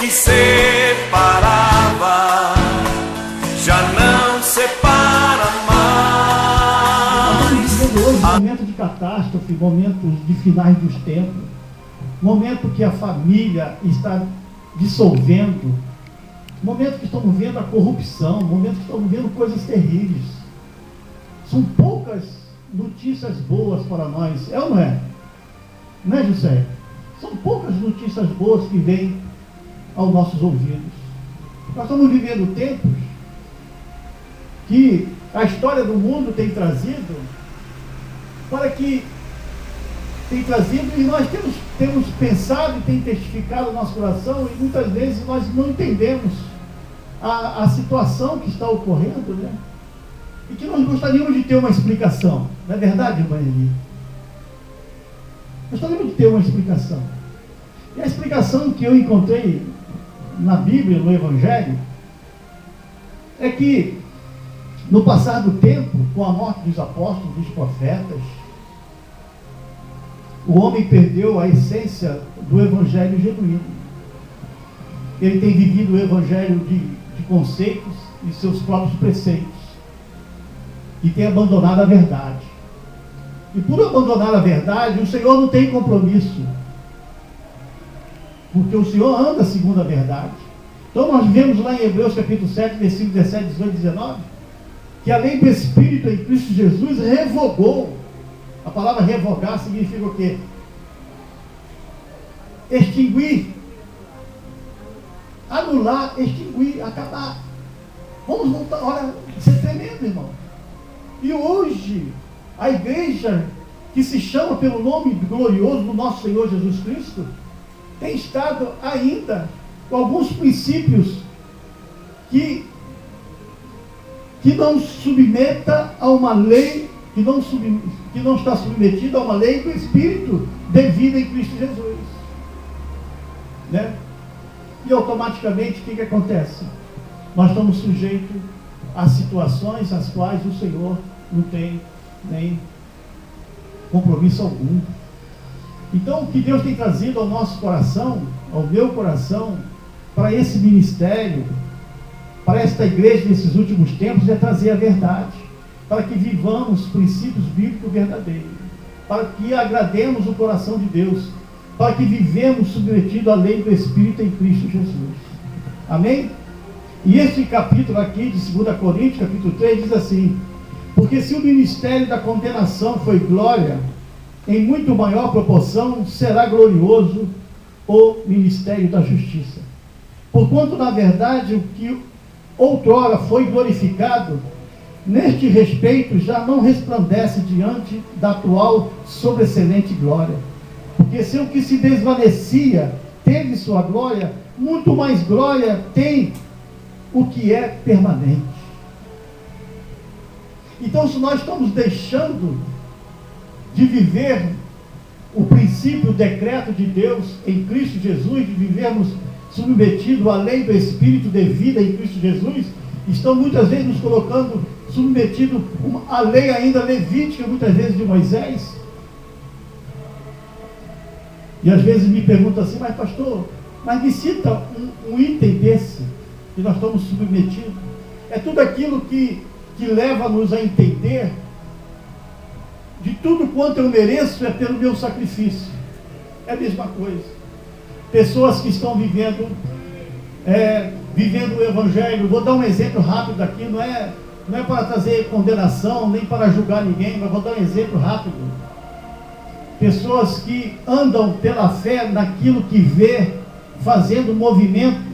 que separava, já não separa mais. Nós estamos vivendo hoje momento de catástrofe, momentos de finais dos tempos, momento que a família está dissolvendo, momento que estamos vendo a corrupção, momento que estamos vendo coisas terríveis. São poucas notícias boas para nós, é ou não é? Não é, José? São poucas notícias boas que vêm aos nossos ouvidos. Nós estamos vivendo tempos que a história do mundo tem trazido e nós temos pensado e tem testificado no nosso coração, e muitas vezes nós não entendemos a situação que está ocorrendo, né? E que nós gostaríamos de ter uma explicação. Não é verdade, irmã Eli? Gostaríamos de ter uma explicação. E a explicação que eu encontrei na Bíblia, no Evangelho, é que no passar do tempo, com a morte dos apóstolos, dos profetas, o homem perdeu a essência do Evangelho genuíno. Ele tem vivido o Evangelho de conceitos e seus próprios preceitos, e tem abandonado a verdade. E por abandonar a verdade, o Senhor não tem compromisso, porque o Senhor anda segundo a verdade. Então nós vemos lá em Hebreus capítulo 7, versículo 17, 18 e 19, que a lei do Espírito em Cristo Jesus revogou. A palavra revogar significa o quê? Extinguir, anular, extinguir, acabar. Vamos voltar, olha, isso é tremendo, irmão. E hoje, a igreja que se chama pelo nome glorioso do nosso Senhor Jesus Cristo, tem estado ainda com alguns princípios que não submeta a uma lei, que não está submetida a uma lei do Espírito devida em Cristo Jesus, né? E automaticamente o que acontece? Nós estamos sujeitos a situações às quais o Senhor não tem nem compromisso algum. Então, o que Deus tem trazido ao nosso coração, ao meu coração, para esse ministério, para esta igreja nesses últimos tempos, é trazer a verdade, para que vivamos princípios bíblicos verdadeiros, para que agrademos o coração de Deus, para que vivemos submetido à lei do Espírito em Cristo Jesus. Amém? E este capítulo aqui de 2 Coríntios, capítulo 3, diz assim: porque se o ministério da condenação foi glória, em muito maior proporção será glorioso o ministério da justiça. Porquanto, na verdade, o que outrora foi glorificado, neste respeito já não resplandece diante da atual sobreexcelente glória. Porque se o que se desvanecia teve sua glória, muito mais glória tem o que é permanente. Então, se nós estamos deixando de viver o princípio, o decreto de Deus em Cristo Jesus, de vivermos submetidos à lei do Espírito de vida em Cristo Jesus, estão muitas vezes nos colocando submetidos à lei ainda levítica, muitas vezes de Moisés. E às vezes me perguntam assim: mas pastor, mas me cita um item desse que nós estamos submetidos. É tudo aquilo que leva-nos a entender de tudo quanto eu mereço é pelo meu sacrifício. É a mesma coisa. Pessoas que estão vivendo o Evangelho, vou dar um exemplo rápido aqui, não é para trazer condenação, nem para julgar ninguém, mas vou dar um exemplo rápido. Pessoas que andam pela fé naquilo que vê, fazendo movimento,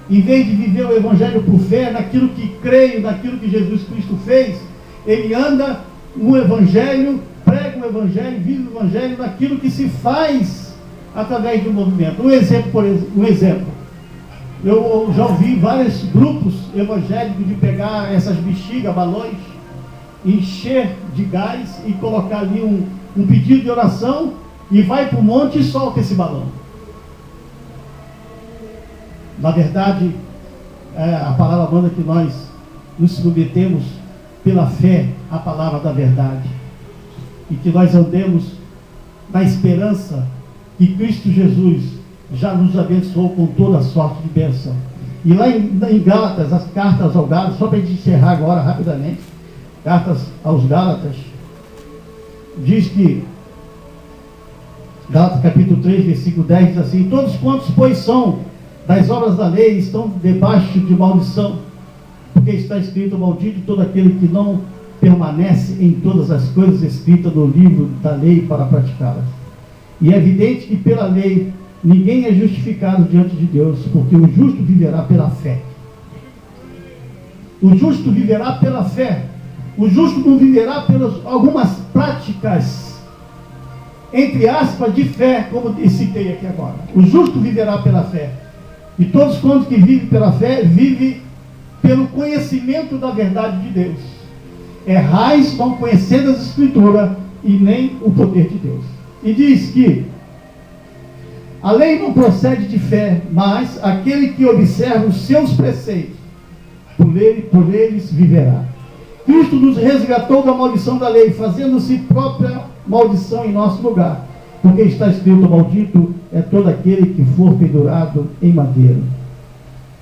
em vez de viver o Evangelho por fé, naquilo que creio, naquilo que Jesus Cristo fez, ele anda no Evangelho, prega o Evangelho, vive o Evangelho naquilo que se faz através do movimento. Um exemplo, eu já ouvi vários grupos evangélicos de pegar essas bexigas, balões, encher de gás e colocar ali um pedido de oração, e vai para o monte e solta esse balão. Na verdade, a palavra manda que nós nos submetemos pela fé à palavra da verdade, e que nós andemos na esperança que Cristo Jesus já nos abençoou com toda sorte de bênção. E lá em Gálatas, as cartas aos Gálatas, só para a gente encerrar agora rapidamente, cartas aos Gálatas, diz que, Gálatas capítulo 3, versículo 10, diz assim: todos quantos, pois, são das obras da lei, estão debaixo de maldição, porque está escrito: maldito todo aquele que não permanece em todas as coisas escritas no livro da lei para praticá-las. E é evidente que pela lei ninguém é justificado diante de Deus, porque o justo viverá pela fé. O justo viverá pela fé. O justo não viverá pelas algumas práticas, entre aspas, de fé, como citei aqui agora. O justo viverá pela fé. E todos quantos que vivem pela fé, vivem pelo conhecimento da verdade de Deus. Errais não conhecendo as Escrituras e nem o poder de Deus. E diz que a lei não procede de fé, mas aquele que observa os seus preceitos, por eles viverá. Cristo nos resgatou da maldição da lei, fazendo-se própria maldição em nosso lugar, porque está escrito: maldito é todo aquele que for pendurado em madeira,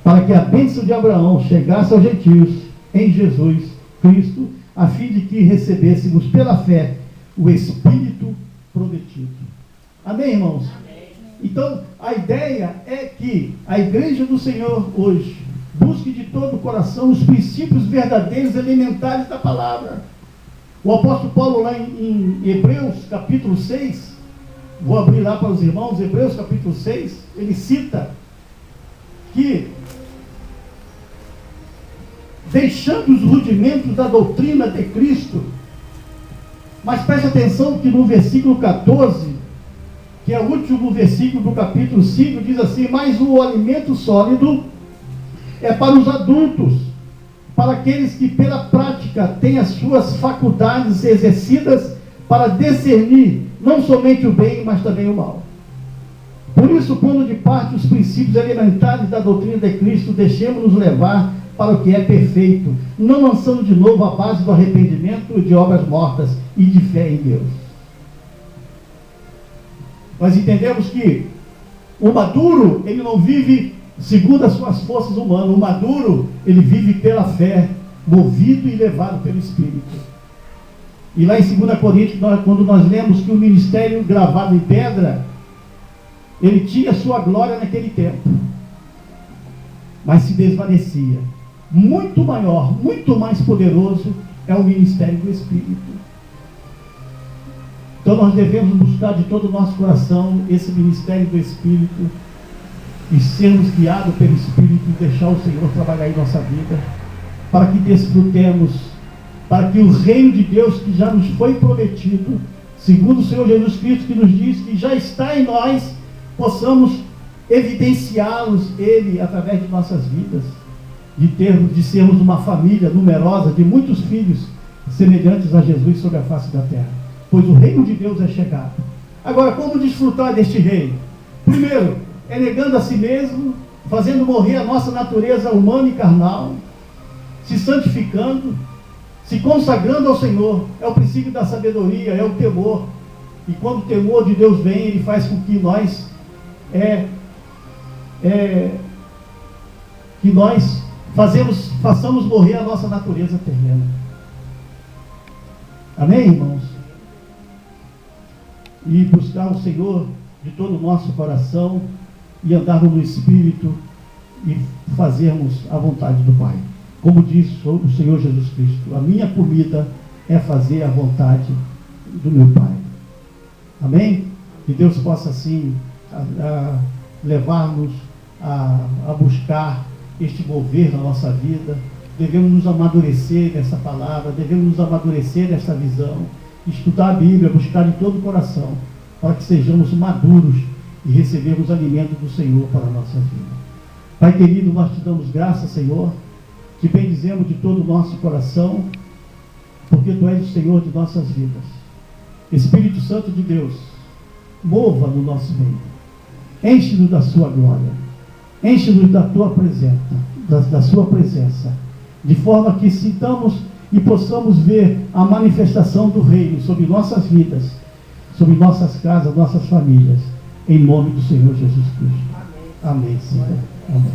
para que a bênção de Abraão chegasse aos gentios em Jesus Cristo, a fim de que recebêssemos pela fé o Espírito prometido. Amém, irmãos? Amém. Então, a ideia é que a igreja do Senhor hoje busque de todo o coração os princípios verdadeiros elementares da palavra. O apóstolo Paulo, lá em Hebreus capítulo 6, vou abrir lá para os irmãos, Hebreus capítulo 6, ele cita que, deixando os rudimentos da doutrina de Cristo, mas preste atenção que no versículo 14, que é o último versículo do capítulo 5, diz assim: mas o alimento sólido é para os adultos, para aqueles que pela prática têm as suas faculdades exercidas para discernir não somente o bem, mas também o mal. Por isso, pondo de parte os princípios elementares da doutrina de Cristo, deixemos-nos levar para o que é perfeito, não lançando de novo a base do arrependimento de obras mortas e de fé em Deus. Nós entendemos que o maduro, ele não vive segundo as suas forças humanas. O maduro, ele vive pela fé, movido e levado pelo Espírito. E lá em 2 Coríntios, quando nós lemos que o ministério gravado em pedra, ele tinha sua glória naquele tempo, mas se desvanecia. Muito maior, muito mais poderoso é o ministério do Espírito. Então nós devemos buscar de todo o nosso coração esse ministério do Espírito e sermos guiados pelo Espírito e deixar o Senhor trabalhar em nossa vida, para que desfrutemos, para que o reino de Deus que já nos foi prometido, segundo o Senhor Jesus Cristo, que nos diz que já está em nós, possamos evidenciá-los, Ele, através de nossas vidas, de sermos uma família numerosa, de muitos filhos, semelhantes a Jesus sobre a face da terra. Pois o reino de Deus é chegado. Agora, como desfrutar deste reino? Primeiro, é negando a si mesmo, fazendo morrer a nossa natureza humana e carnal, se santificando, se consagrando ao Senhor. É o princípio da sabedoria, é o temor. E quando o temor de Deus vem, Ele faz com que nós façamos morrer a nossa natureza terrena. Amém, irmãos? E buscar o Senhor de todo o nosso coração e andarmos no Espírito e fazermos a vontade do Pai. Como diz o Senhor Jesus Cristo: a minha comida é fazer a vontade do meu Pai. Amém? Que Deus possa assim levar-nos a buscar este mover na nossa vida. Devemos nos amadurecer nessa palavra, devemos nos amadurecer nessa visão, estudar a Bíblia, buscar de todo o coração, para que sejamos maduros e recebemos alimento do Senhor para a nossa vida. Pai querido, nós te damos graça, Senhor, te bendizemos de todo o nosso coração, porque Tu és o Senhor de nossas vidas. Espírito Santo de Deus, mova no nosso meio, enche-nos da sua glória, enche-nos da Tua presença, da Sua presença, de forma que sintamos e possamos ver a manifestação do reino sobre nossas vidas, sobre nossas casas, nossas famílias, em nome do Senhor Jesus Cristo. Amém, Senhor. Amém.